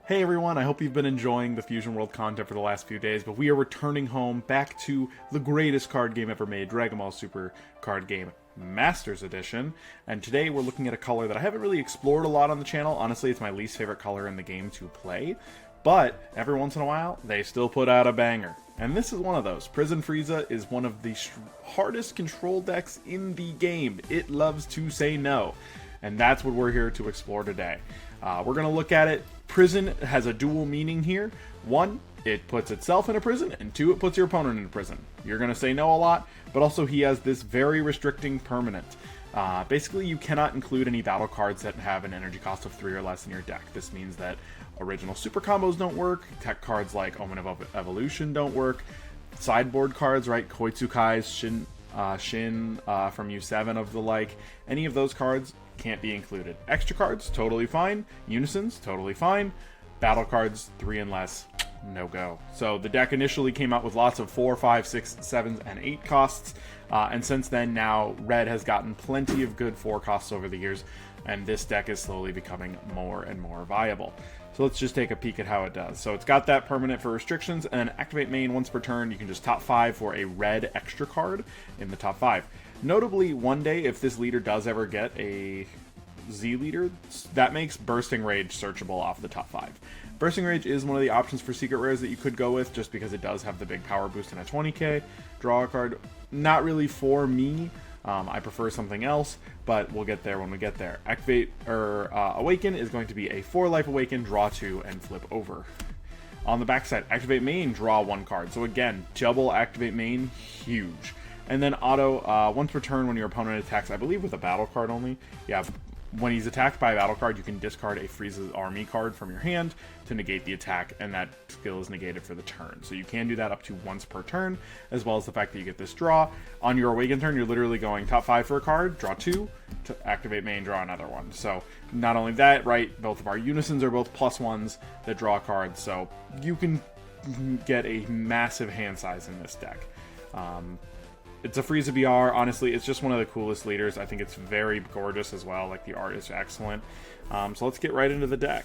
Hey everyone, I hope you've been enjoying the Fusion World content for the last few days, but we are returning home back to the greatest card game ever made, Dragon Ball Super Card Game Masters Edition, and today we're looking at a color that I haven't really explored a lot on the channel. Honestly, it's my least favorite color in the game to play, but every once in a while, they still put out a banger. And this is one of those. Prison Frieza is one of the hardest control decks in the game. It loves to say no, and that's what we're here to explore today. We're going to look at it. Prison has a dual meaning here. One, it puts itself in a prison, and two, it puts your opponent in a prison. You're going to say no a lot, but also he has this very restricting permanent. Basically, you cannot include any battle cards that have an energy cost of 3 or less in your deck. This means that original super combos don't work, tech cards like Omen of Evolution don't work, sideboard cards, right, Koitsukai's Shin from U7 of the like, any of those cards can't be included. Extra cards, totally fine. Unisons, totally fine. Battle cards, 3 and less, no go. So the deck initially came out with lots of 4, 5, 6, 7, and 8 costs, and since then now Red has gotten plenty of good 4 costs over the years, and this deck is slowly becoming more and more viable. So let's just take a peek at how it does. So it's got that permanent for restrictions, and activate main once per turn. You can just top 5 for a red extra card in the top 5. Notably, one day, if this leader does ever get a Z leader, that makes Bursting Rage searchable off the top 5. Bursting Rage is one of the options for secret rares that you could go with, just because it does have the big power boost and a 20k. Draw a card, not really for me. I prefer something else, but we'll get there when we get there. Awaken is going to be a 4-life Awaken, draw 2, and flip over. On the backside, activate main, draw 1 card. So again, double activate main, huge. And then auto, once per turn when your opponent attacks, I believe with a battle card only. Yeah, when he's attacked by a battle card, you can discard a Frieza's Army card from your hand to negate the attack, and that skill is negated for the turn. So you can do that up to once per turn, as well as the fact that you get this draw. On your Awaken turn, you're literally going top 5 for a card, draw 2, to activate main, draw another one. So not only that, right, both of our Unisons are both +1s that draw cards, so you can get a massive hand size in this deck. It's a Frieza BR. Honestly, it's just one of the coolest leaders. I think it's very gorgeous as well. Like, the art is excellent. So let's get right into the deck.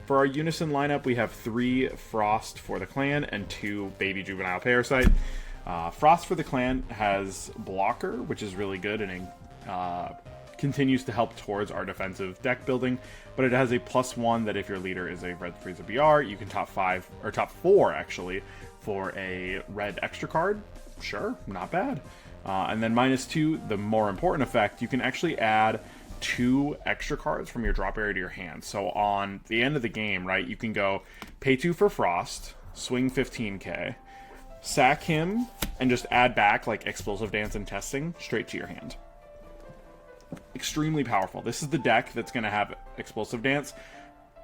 For our Unison lineup, we have 3 Frost for the clan and 2 Baby Juvenile Parasite. Frost for the clan has Blocker, which is really good and continues to help towards our defensive deck building, but it has a +1 that if your leader is a red Frieza BR, you can top 5, or top 4 actually, for a red extra card. Sure, not bad. And then -2, the more important effect, you can actually add 2 extra cards from your drop area to your hand. So on the end of the game, right, you can go pay 2 for Frost, swing 15k, sack him, and just add back like Explosive Dance and Testing straight to your hand. Extremely powerful. This is the deck that's going to have Explosive Dance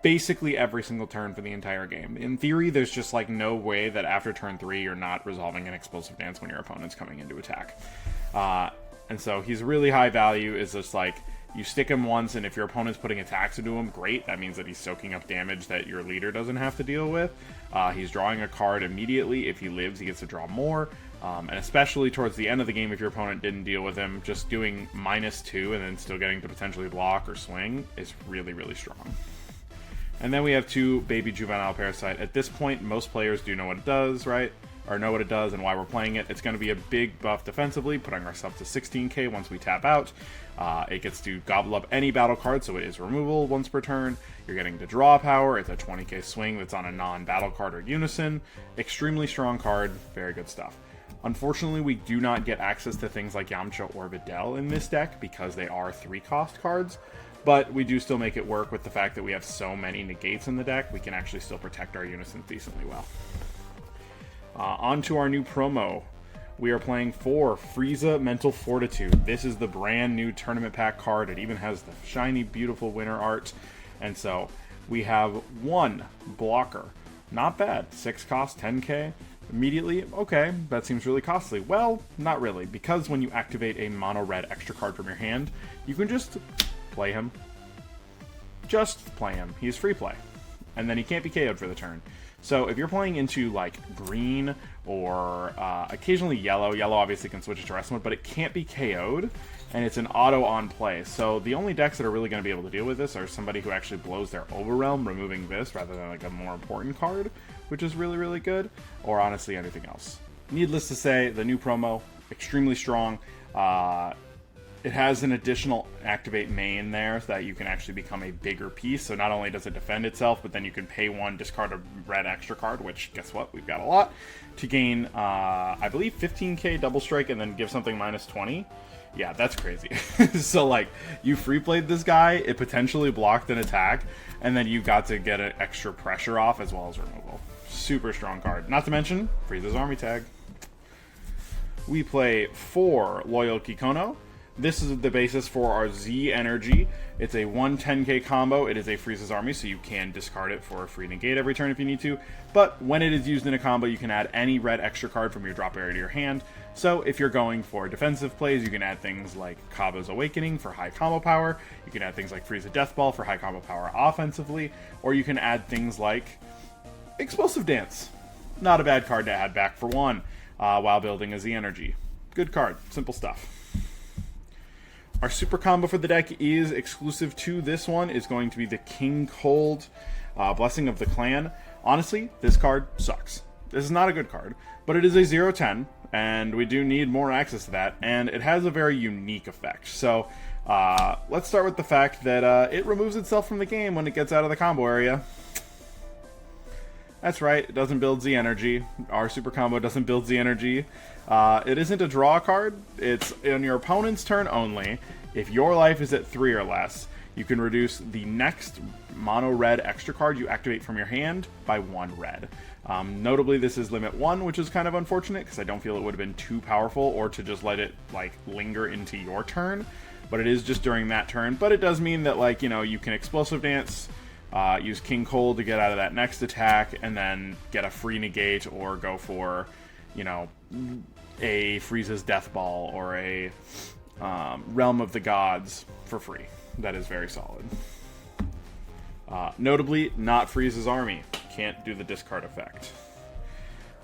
basically every single turn for the entire game. In theory, there's just like no way that after turn 3 you're not resolving an Explosive Dance when your opponent's coming into attack. And so he's really high value. Is just like, you stick him once, and if your opponent's putting attacks into him, great. That means that he's soaking up damage that your leader doesn't have to deal with. He's drawing a card immediately. If he lives, he gets to draw more. And especially towards the end of the game, if your opponent didn't deal with him, just doing -2 and then still getting to potentially block or swing is really, really strong. And then we have 2 Baby Juvenile Parasite. At this point, most players do know what it does, right? Or know what it does and why we're playing it. It's going to be a big buff defensively, putting ourselves to 16k once we tap out. It gets to gobble up any battle card, so it is removal once per turn. You're getting to draw power. It's a 20k swing that's on a non-battle card or Unison. Extremely strong card. Very good stuff. Unfortunately, we do not get access to things like Yamcha or Videl in this deck because they are 3-cost cards. But we do still make it work with the fact that we have so many negates in the deck. We can actually still protect our Unisons decently well. On to our new promo. We are playing for Frieza Mental Fortitude. This is the brand new tournament pack card. It even has the shiny, beautiful winter art. And so we have 1 Blocker. Not bad. 6 cost, 10k. Immediately, okay, that seems really costly. Well, not really, because when you activate a mono red extra card from your hand, you can just play him. Just play him. He's free play. and then he can't be KO'd for the turn. So if you're playing into like green or occasionally yellow, yellow obviously can switch it to rest mode, but it can't be KO'd, and it's an auto on play. So the only decks that are really going to be able to deal with this are somebody who actually blows their Overwhelm, removing this rather than like a more important card, which is really, really good, or honestly anything else. Needless to say, the new promo, extremely strong. It has an additional activate main there so that you can actually become a bigger piece. So not only does it defend itself, but then you can pay 1, discard a red extra card, which, guess what? We've got a lot, to gain, I believe, 15k double strike and then give something minus 20. Yeah, that's crazy. So, like, you free played this guy, it potentially blocked an attack, and then you got to get an extra pressure off as well as removal. Super strong card. Not to mention, Frieza's army tag. We play 4 Loyal Kikono. This is the basis for our Z energy. It's a 110k combo. It is a Frieza's army, so you can discard it for a free negate every turn if you need to. But when it is used in a combo, you can add any red extra card from your drop area to your hand. So if you're going for defensive plays, you can add things like Kaba's Awakening for high combo power. You can add things like Frieza Death Ball for high combo power offensively. Or you can add things like Explosive Dance. Not a bad card to add back for 1 while building a Z energy. Good card. Simple stuff. Our super combo for the deck is exclusive to this one. Is going to be the King Cold Blessing of the Clan. Honestly, this card sucks. This is not a good card, but it is a 0/10, and we do need more access to that, and it has a very unique effect. So let's start with the fact that it removes itself from the game when it gets out of the combo area. That's right, it doesn't build Z energy. Our super combo doesn't build Z energy. It isn't a draw card. It's on your opponent's turn only. If your life is at 3 or less, you can reduce the next mono red extra card you activate from your hand by 1 red. Notably, this is limit 1, which is kind of unfortunate because I don't feel it would have been too powerful or to just let it like linger into your turn. But it is just during that turn. But it does mean that, like, you know, you can Explosive Dance, use King Cold to get out of that next attack, and then get a free negate or go for, you know, a Frieza's Death Ball or a Realm of the Gods for free. That is very solid. Notably, not Frieza's army. Can't do the discard effect.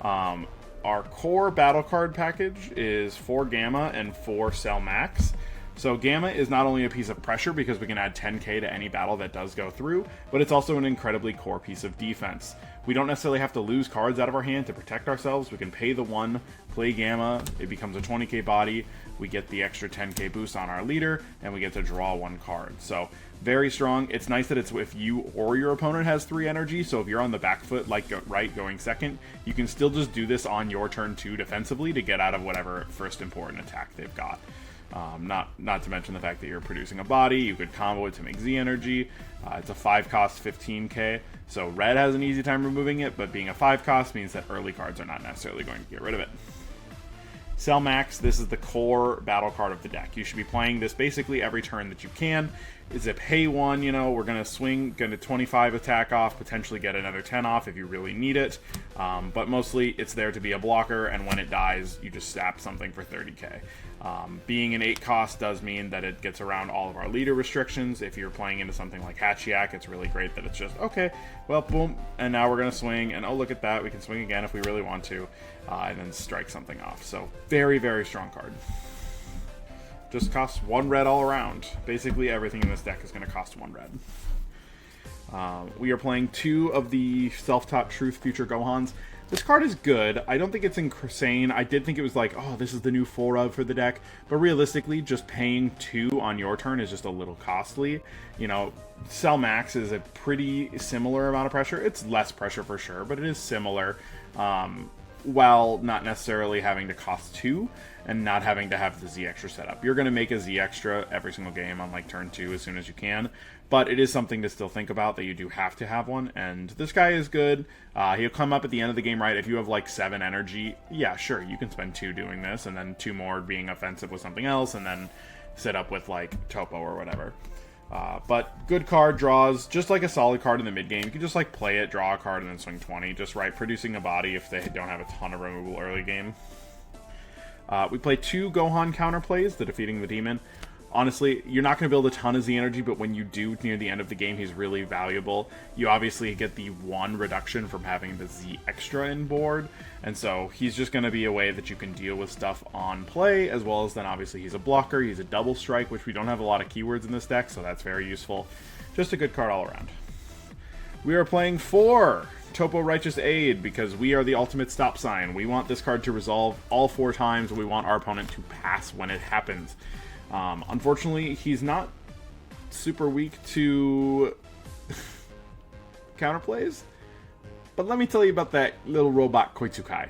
Our core battle card package is 4 Gamma and 4 Cell Max. So Gamma is not only a piece of pressure because we can add 10k to any battle that does go through, but it's also an incredibly core piece of defense. We don't necessarily have to lose cards out of our hand to protect ourselves. We can pay the 1, play Gamma, it becomes a 20k body, we get the extra 10k boost on our leader, and we get to draw 1 card. So very strong. It's nice that it's if you or your opponent has 3 energy, so if you're on the back foot, like going second, you can still just do this on your turn 2 defensively to get out of whatever first important attack they've got. Not to mention the fact that you're producing a body, you could combo it to make Z energy. It's a 5 cost 15k, so red has an easy time removing it, but being a 5 cost means that early cards are not necessarily going to get rid of it. Cell Max, this is the core battle card of the deck. You should be playing this basically every turn that you can. It's a pay 1, you know, we're going to swing, going to 25 attack off, potentially get another 10 off if you really need it. But mostly it's there to be a blocker, and when it dies, you just sap something for 30k. Being an 8 cost does mean that it gets around all of our leader restrictions. If you're playing into something like Hachiyak, it's really great that it's just, okay, well, boom, and now we're going to swing, and oh, look at that, we can swing again if we really want to, and then strike something off. So very, very strong card. Just costs 1 red all around. Basically everything in this deck is going to cost 1 red. We are playing 2 of the self-taught Truth Future Gohans. This card is good. I don't think it's insane. I did think it was like, oh, this is the new 4 for the deck. But realistically, just paying 2 on your turn is just a little costly. You know, Cell Max is a pretty similar amount of pressure. It's less pressure for sure, but it is similar. While not necessarily having to cost 2 and not having to have the Z extra set up. You're going to make a Z extra every single game on like turn 2 as soon as you can, but it is something to still think about that you do have to have one, and this guy is good. He'll come up at the end of the game, right? If you have like 7 energy, yeah, sure, you can spend 2 doing this, and then 2 more being offensive with something else, and then set up with like Topo or whatever. But good card, draws, just like a solid card in the mid game. You can just like play it, draw a card, and then swing 20, just right, producing a body if they don't have a ton of removal early game. We play 2 Gohan counterplays, the Defeating the Demon. Honestly, you're not going to build a ton of Z energy, but when you do near the end of the game, he's really valuable. You obviously get the 1 reduction from having the Z extra in board, and so he's just going to be a way that you can deal with stuff on play, as well as then obviously he's a blocker, he's a double strike, which we don't have a lot of keywords in this deck, so that's very useful. Just a good card all around. We are playing 4 Topo Righteous Aid because we are the ultimate stop sign. We want this card to resolve all 4 times. We want our opponent to pass when it happens. Unfortunately, he's not super weak to counterplays, but let me tell you about that little robot Koitsukai.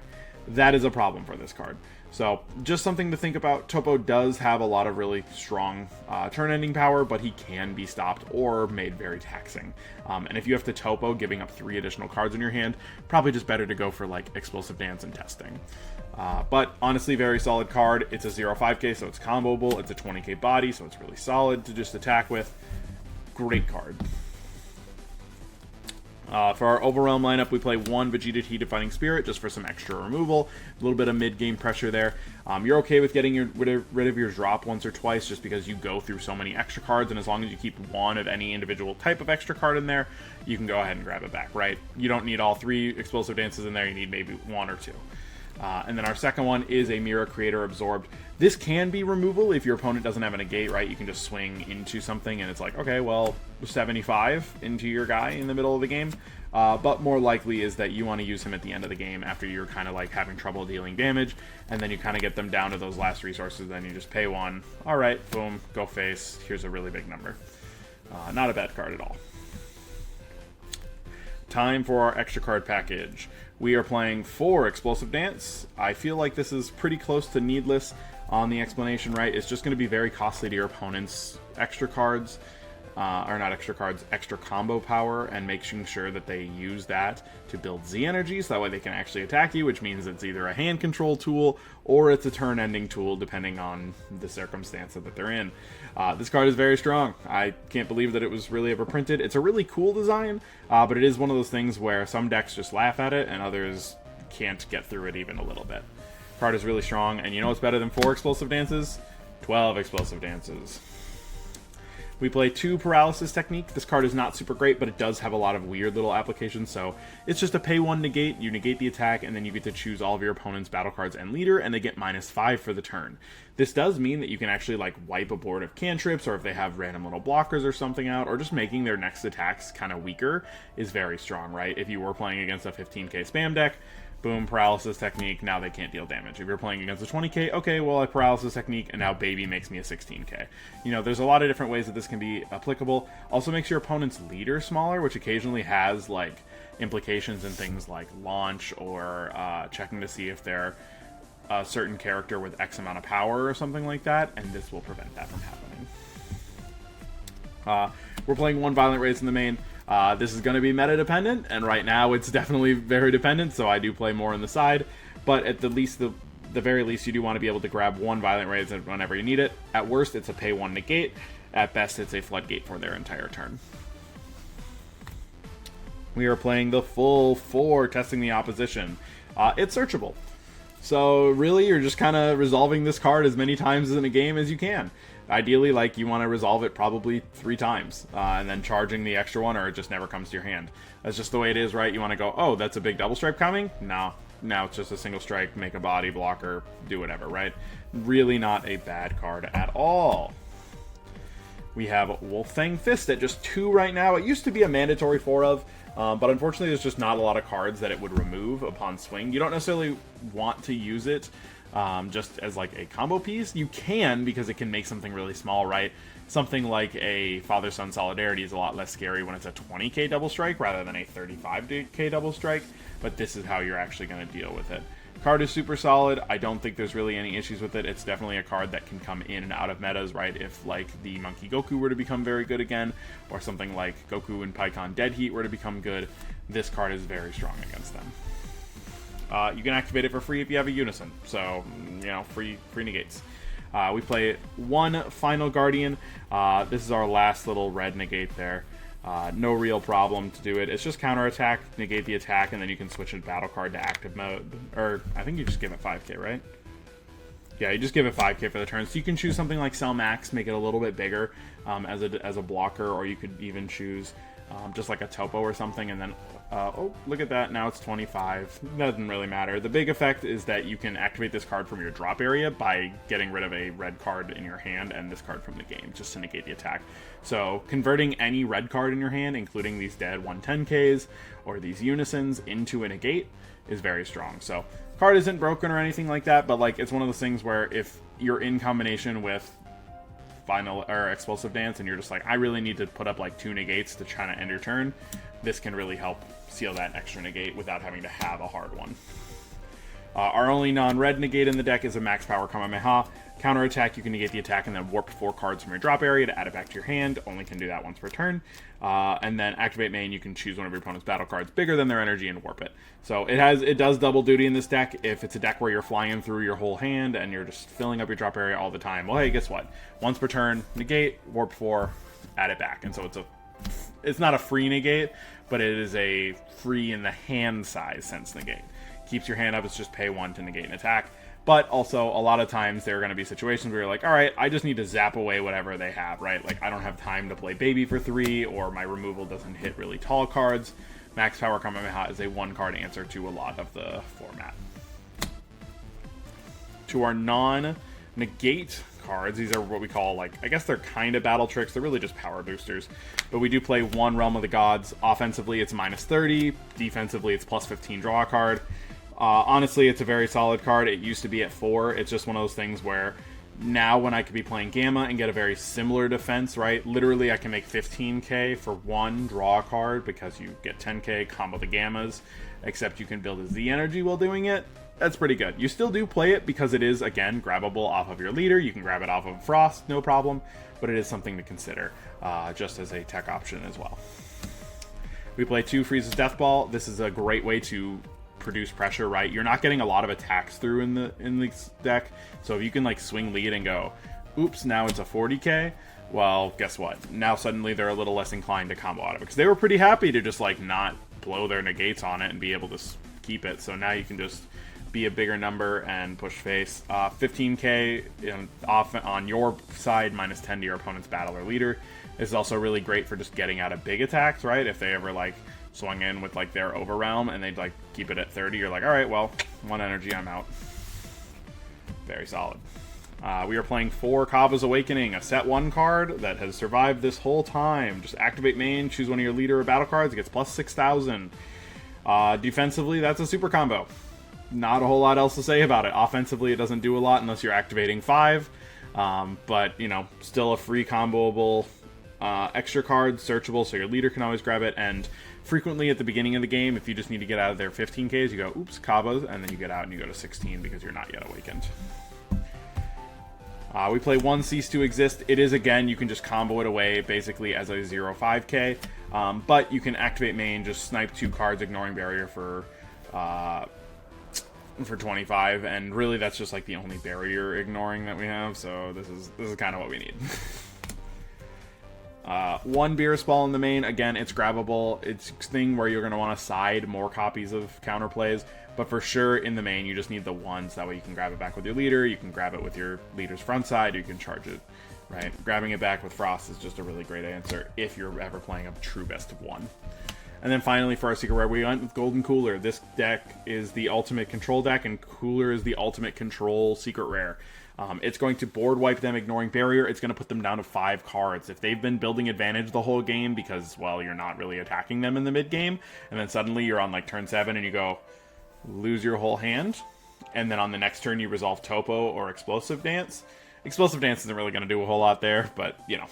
That is a problem for this card. So, just something to think about. Topo does have a lot of really strong turn-ending power, but he can be stopped or made very taxing. And if you have to Topo, giving up 3 additional cards in your hand, probably just better to go for, like, Explosive Dance and Testing. But, honestly, very solid card. It's a 0-5k, so it's comboable. It's a 20k body, so it's really solid to just attack with. Great card. For our Overwhelm lineup, we play 1 Vegeta Heated Fighting Spirit, just for some extra removal. A little bit of mid-game pressure there. You're okay with getting rid of your drop once or twice, just because you go through so many extra cards, and as long as you keep 1 of any individual type of extra card in there, you can go ahead and grab it back, right? You don't need all 3 Explosive Dances in there, you need maybe 1 or 2. And then our second one is a Mirror Creator Absorbed. This can be removal if your opponent doesn't have a negate, right? You can just swing into something and it's like, okay, well, 75 into your guy in the middle of the game. But more likely is that you want to use him at the end of the game after you're kind of like having trouble dealing damage, and then you kind of get them down to those last resources, then you just pay 1. All right, boom, go face. Here's a really big number. Not a bad card at all. Time for our extra card package. We are playing 4 Explosive Dance. I feel like this is pretty close to needless on the explanation, right? It's just going to be very costly to your opponent's extra cards, or not extra cards, extra combo power, and making sure that they use that to build Z energy, so that way they can actually attack you, which means it's either a hand control tool or it's a turn-ending tool, depending on the circumstance that they're in. This card is very strong. I can't believe that it was really ever printed. It's a really cool design, but it is one of those things where some decks just laugh at it and others can't get through it even a little bit. Card is really strong, and you know what's better than 4 Explosive Dances? 12 Explosive Dances. We play 2 Paralysis Technique. This card is not super great, but it does have a lot of weird little applications, so it's just a pay 1 negate, you negate the attack, and then you get to choose all of your opponent's battle cards and leader, and they get -5 for the turn. This does mean that you can actually like wipe a board of cantrips, or if they have random little blockers or something out, or just making their next attacks kind of weaker is very strong, right? If you were playing against a 15k spam deck, boom, Paralysis Technique, now they can't deal damage. If you're playing against a 20k, okay, well, I Paralysis Technique, and now Baby makes me a 16k. You know, there's a lot of different ways that this can be applicable. Also makes your opponent's leader smaller, which occasionally has, like, implications in things like launch, or checking to see if they're a certain character with X amount of power or something like that, and this will prevent that from happening. We're playing 1 Violent Rage in the main. This is going to be meta dependent, and right now it's definitely very dependent, so I do play more on the side, but at the very least you do want to be able to grab 1 Violent Rage whenever you need it. At worst, it's a pay 1 negate. At best, it's a floodgate for their entire turn. We are playing the full 4 Testing the Opposition. It's searchable. So really, you're just kind of resolving this card as many times in a game as you can. Ideally, like, you want to resolve it probably 3 times, and then charging the extra one, or it just never comes to your hand. That's just the way it is, right? You want to go, oh, that's a big double strike coming? No. Now it's just a single strike, make a body blocker, do whatever, right? Really not a bad card at all. We have Wolfang Fist at just 2 right now. It used to be a mandatory 4 of, but unfortunately there's just not a lot of cards that it would remove upon swing. You don't necessarily want to use it just as like a combo piece. You can, because it can make something really small, right? Something like a Father-Son Solidarity is a lot less scary when it's a 20k double strike rather than a 35k double strike, but this is how you're actually going to deal with it. Card is super solid. I don't think there's really any issues with it. It's definitely a card that can come in and out of metas, right? If, like, the Monkey Goku were to become very good again, or something like Goku and Pikkon Dead Heat were to become good, this card is very strong against them. You can activate it for free if you have a Unison, so, you know, free negates. We play 1 Final Guardian. This is our last little red negate there. No real problem to do it. It's just counterattack, negate the attack, and then you can switch a battle card to active mode. Or, I think you just give it 5k, right? Yeah, you just give it 5k for the turn. So you can choose something like Cell Max, make it a little bit bigger as a blocker, or you could even choose just like a Topo or something, and then, oh, look at that, now it's 25. Doesn't really matter. The big effect is that you can activate this card from your drop area by getting rid of a red card in your hand and this card from the game, just to negate the attack. So converting any red card in your hand, including these dead 110ks or these Unisons, into a negate is very strong. So card isn't broken or anything like that, but like it's one of those things where if you're in combination with Final or Explosive Dance and you're just like, I really need to put up like 2 negates to try to end your turn, this can really help seal that extra negate without having to have a hard one. Our only non-red negate in the deck is a Max Power Kamehameha. Counter attack, you can negate the attack and then warp 4 cards from your drop area to add it back to your hand. Only can do that once per turn. And then activate main, you can choose one of your opponent's battle cards bigger than their energy and warp it. So it does double duty in this deck. If it's a deck where you're flying through your whole hand and you're just filling up your drop area all the time, well, hey, guess what? Once per turn, negate, warp 4, add it back. And so it's not a free negate, but it is a free in the hand size sense negate. Keeps your hand up, it's just pay 1 to negate an attack. But also, a lot of times, there are going to be situations where you're like, alright, I just need to zap away whatever they have, right? Like, I don't have time to play Baby for 3, or my removal doesn't hit really tall cards. Max Power Kamehameha is a 1-card answer to a lot of the format. To our non-negate cards, these are what we call, like, I guess they're kind of battle tricks. They're really just power boosters. But we do play 1 Realm of the Gods. Offensively, it's -30. Defensively, it's +15 draw a card. Honestly, it's a very solid card. It used to be at 4. It's just one of those things where now when I could be playing Gamma and get a very similar defense, right? Literally, I can make 15k for 1 draw card because you get 10k, combo the Gammas, except you can build a Z energy while doing it. That's pretty good. You still do play it because it is, again, grabbable off of your leader. You can grab it off of Frost, no problem, but it is something to consider just as a tech option as well. We play 2 Frieza's Death Ball. This is a great way to produce pressure, right? You're not getting a lot of attacks through in the deck, so if you can like swing lead and go, oops, now it's a 40k, well, guess what? Now suddenly they're a little less inclined to combo out of it, because they were pretty happy to just like not blow their negates on it and be able to keep it. So now you can just be a bigger number and push face. 15k off on your side, -10 to your opponent's battle or leader. This is also really great for just getting out of big attacks, right? If they ever like swung in with like their Overwhelm and they'd like keep it at 30, you're like, all right, well, 1 energy, I'm out. Very solid. We are playing 4 Kava's Awakening, a set 1 card that has survived this whole time. Just activate main, choose one of your leader or battle cards, it gets +6000. Defensively, that's a super combo. Not a whole lot else to say about it. Offensively, it doesn't do a lot unless you're activating 5. But, you know, still a free comboable extra card, searchable, so your leader can always grab it, and frequently at the beginning of the game, if you just need to get out of their 15ks, you go, oops, Kavas, and then you get out and you go to 16 because you're not yet awakened. We play 1 Cease to Exist. It is, again, you can just combo it away basically as a 0-5k, but you can activate main, just snipe 2 cards, ignoring barrier for 25, and really that's just like the only barrier ignoring that we have, so this is kind of what we need. 1 Beerus Ball in the main. Again, it's grabbable. It's a thing where you're going to want to side more copies of counterplays, but for sure in the main you just need the 1s. That way you can grab it back with your leader, you can grab it with your leader's front side, you can charge it, right? Grabbing it back with Frost is just a really great answer if you're ever playing a true best of 1. And then finally for our secret rare, we went with Golden Cooler. This deck is the ultimate control deck, and Cooler is the ultimate control secret rare. It's going to board wipe them, ignoring barrier. It's going to put them down to 5 cards. If they've been building advantage the whole game because, well, you're not really attacking them in the mid game, and then suddenly you're on like turn 7 and you go, lose your whole hand, and then on the next turn you resolve Topo or Explosive Dance. Explosive Dance isn't really going to do a whole lot there, but, you know,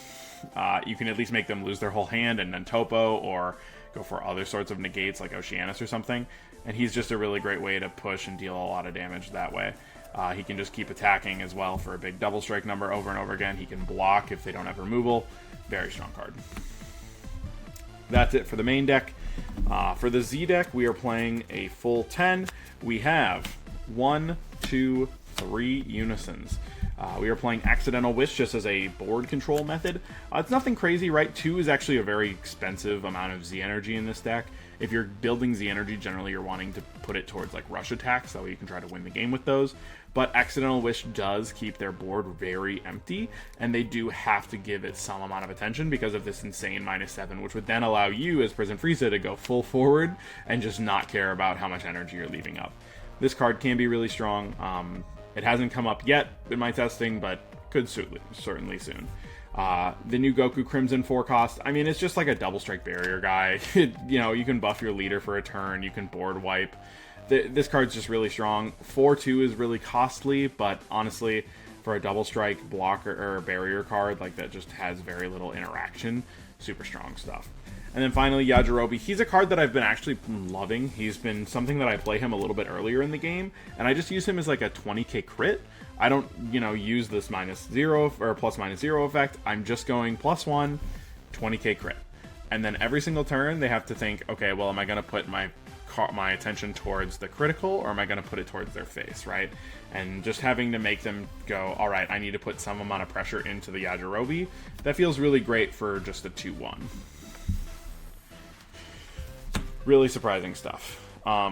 you can at least make them lose their whole hand and then Topo, or go for other sorts of negates like Oceanus or something. And he's just a really great way to push and deal a lot of damage that way. He can just keep attacking as well for a big double strike number over and over again. He can block if they don't have removal. Very strong card. That's it for the main deck. For the Z deck, we are playing a full 10. We have 1, 2, 3 Unisons. We are playing Accidental Wish just as a board control method. It's nothing crazy, right? 2 is actually a very expensive amount of Z energy in this deck. If you're building Z energy, generally you're wanting to put it towards like rush attacks, that way you can try to win the game with those. But Accidental Wish does keep their board very empty, and they do have to give it some amount of attention because of this insane -7, which would then allow you as Prison Frieza to go full forward and just not care about how much energy you're leaving up. This card can be really strong. It hasn't come up yet in my testing, but could certainly soon. The new Goku Crimson 4 cost, I mean, it's just like a double strike barrier guy. You know, you can buff your leader for a turn, you can board wipe. This card's just really strong. 4/2 is really costly, but honestly, for a double strike blocker or barrier card like that, just has very little interaction. Super strong stuff. And then finally, Yajirobe. He's a card that I've been actually loving. He's been something that I play him a little bit earlier in the game, and I just use him as like a 20k crit. I don't, you know, use this -0 or +/-0 effect. I'm just going +1, 20k crit. And then every single turn, they have to think, okay, well, am I going to put my attention towards the critical, or am I going to put it towards their face, right? And just having to make them go, all right, I need to put some amount of pressure into the Yajirobe, that feels really great for just a 2/1. Really surprising stuff.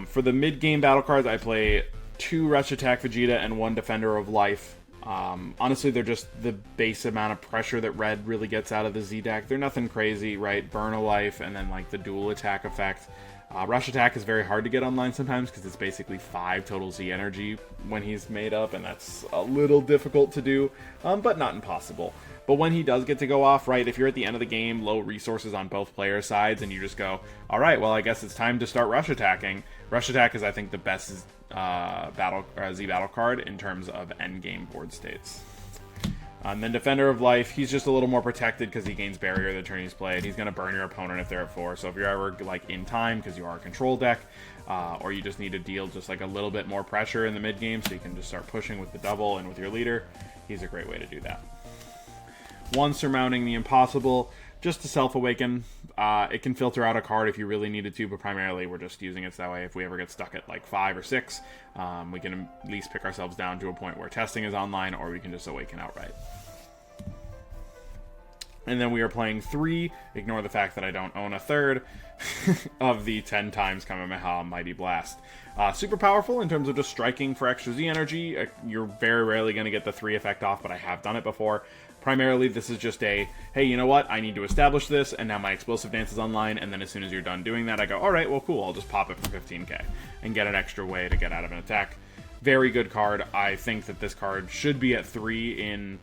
For the mid-game battle cards, I play 2 Rush Attack Vegeta and 1 Defender of Life. Honestly, they're just the base amount of pressure that Red really gets out of the Z deck. They're nothing crazy, right? Burn a life, and then like the dual attack effect. Rush Attack is very hard to get online sometimes because it's basically 5 total Z energy when he's made up, and that's a little difficult to do, but not impossible. But when he does get to go off, right, if you're at the end of the game, low resources on both player sides, and you just go, all right, well, I guess it's time to start Rush Attacking. Rush Attack is, I think, the best Z battle card in terms of endgame board states. And then Defender of Life, he's just a little more protected because he gains barrier the turn he's played. He's going to burn your opponent if they're at 4. So if you're ever like in time because you are a control deck, or you just need to deal just like a little bit more pressure in the mid game so you can just start pushing with the double and with your leader, he's a great way to do that. 1 Surmounting the Impossible, just to self-awaken. It can filter out a card if you really needed to, but primarily we're just using it so that way if we ever get stuck at like 5 or 6, we can at least pick ourselves down to a point where testing is online, or we can just awaken outright. And then we are playing 3, ignore the fact that I don't own a third, of the 10 times Kamehameha Mighty Blast. Super powerful in terms of just striking for extra Z energy. You're very rarely going to get the 3 effect off, but I have done it before. Primarily, this is just a, hey, you know what? I need to establish this, and now my Explosive Dance is online, and then as soon as you're done doing that, I go, all right, well, cool, I'll just pop it for 15k and get an extra way to get out of an attack. Very good card. I think that this card should be at 3 in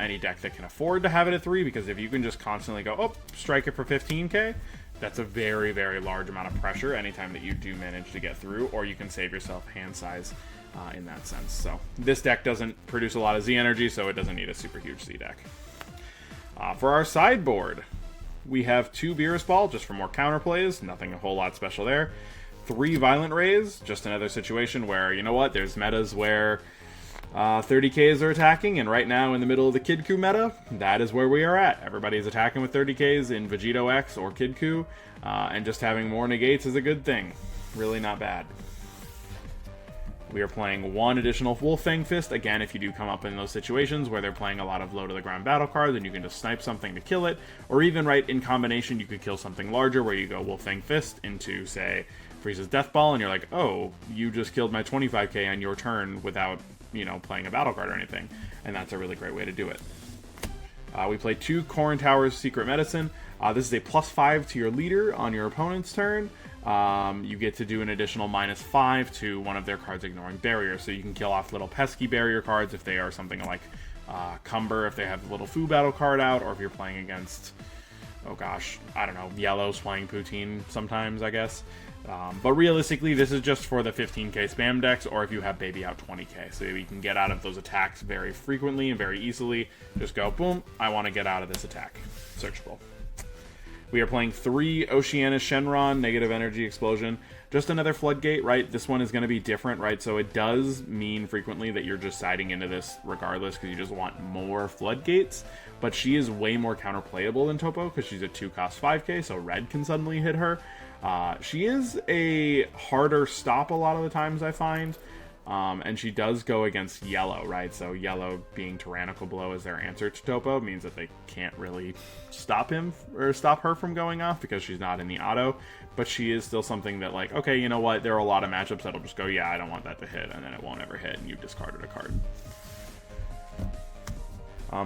any deck that can afford to have it at 3, because if you can just constantly go, oh, strike it for 15k, that's a very, very large amount of pressure anytime that you do manage to get through, or you can save yourself hand size in that sense. So this deck doesn't produce a lot of Z energy, so it doesn't need a super huge Z deck. For our sideboard, we have 2 Beerus Ball, just for more counterplays, nothing a whole lot special there. 3 Violent Rays, just another situation where, you know what, there's metas where 30Ks are attacking, and right now in the middle of the Kid Coup meta, that is where we are at. Everybody's attacking with 30Ks in Vegito X or Kid Coup, and just having more negates is a good thing. Really not bad. We are playing 1 additional Wolfang Fist. Again, if you do come up in those situations where they're playing a lot of low-to-the-ground battle cards, then you can just snipe something to kill it, or even, right, in combination, you could kill something larger where you go Wolfang Fist into, say, Frieza's Death Ball, and you're like, oh, you just killed my 25k on your turn without, you know, playing a battle card or anything, and that's a really great way to do it. We play 2 Corrin Towers Secret Medicine. This is a +5 to your leader on your opponent's turn. You get to do an additional -5 to one of their cards ignoring barrier, so you can kill off little pesky barrier cards if they are something like Cumber, if they have the little Foo battle card out, or if you're playing against, oh gosh, I don't know, Yellow's playing Poutine sometimes, I guess. But realistically, this is just for the 15k spam decks, or if you have Baby out 20k, so you can get out of those attacks very frequently and very easily. Just go, boom, I want to get out of this attack. Searchable. We are playing 3 Oceanus Shenron, Negative Energy Explosion. Just another Floodgate, right? This one is going to be different, right? So it does mean frequently that you're just siding into this regardless because you just want more Floodgates. But she is way more counterplayable than Topo because she's a 2-cost 5k, so red can suddenly hit her. She is a harder stop a lot of the times, I find. And she does go against yellow, right? So yellow being Tyrannical Blow as their answer to Topo means that they can't really stop him or stop her from going off because she's not in the auto. But she is still something that, like, okay, you know what? There are a lot of matchups that'll just go, yeah, I don't want that to hit, and then it won't ever hit, and you've discarded a card.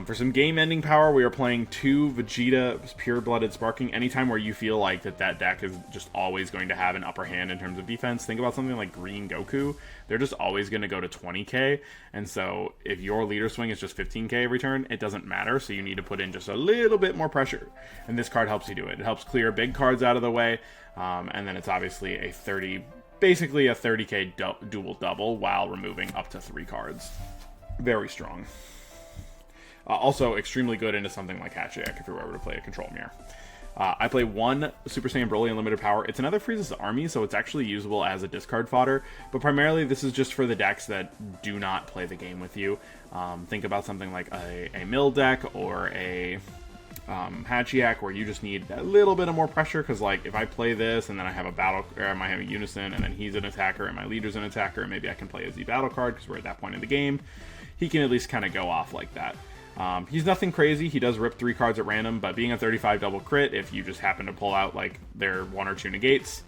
For some game-ending power, we are playing 2 Vegeta Pure-Blooded Sparking. Anytime where you feel like that deck is just always going to have an upper hand in terms of defense, think about something like Green Goku. They're just always going to go to 20k, and so if your leader swing is just 15k every turn, it doesn't matter, so you need to put in just a little bit more pressure, and this card helps you do it. It helps clear big cards out of the way, and then it's obviously basically a 30k dual double while removing up to 3 cards. Very strong. Also extremely good into something like Hachiyak if you were ever to play a Control Mirror. I play 1 Super Saiyan Broly Unlimited Power. It's another Frieza's Army, so it's actually usable as a discard fodder, but primarily this is just for the decks that do not play the game with you. Think about something like a Mill deck or a Hachiyak where you just need a little bit of more pressure, because like if I play this and then I have a battle, or I might have a Unison and then he's an attacker and my leader's an attacker, and maybe I can play a Z battle card because we're at that point in the game, he can at least kind of go off like that. He's nothing crazy. He does rip 3 cards at random, but being a 35 double crit, if you just happen to pull out like their 1 or 2 negates,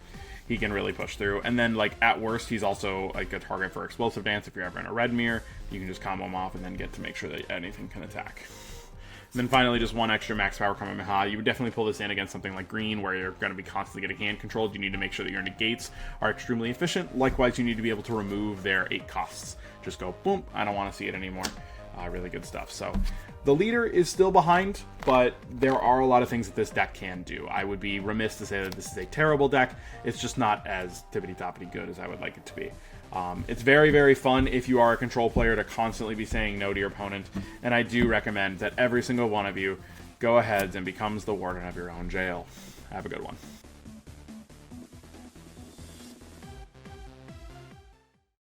he can really push through. And then like at worst, he's also like a target for Explosive Dance. If you're ever in a red mirror, you can just combo him off and then get to make sure that anything can attack. And then finally, just 1 extra max power Kamehameha. You would definitely pull this in against something like green, where you're going to be constantly getting hand controlled. You need to make sure that your negates are extremely efficient. Likewise, you need to be able to remove their 8 costs. Just go, boom, I don't want to see it anymore. Really good stuff. So the leader is still behind, but there are a lot of things that this deck can do. I would be remiss to say that this is a terrible deck. It's just not as tippity-toppity good as I would like it to be. It's very, very fun if you are a control player to constantly be saying no to your opponent, and I do recommend that every single one of you go ahead and becomes the warden of your own jail. Have a good one.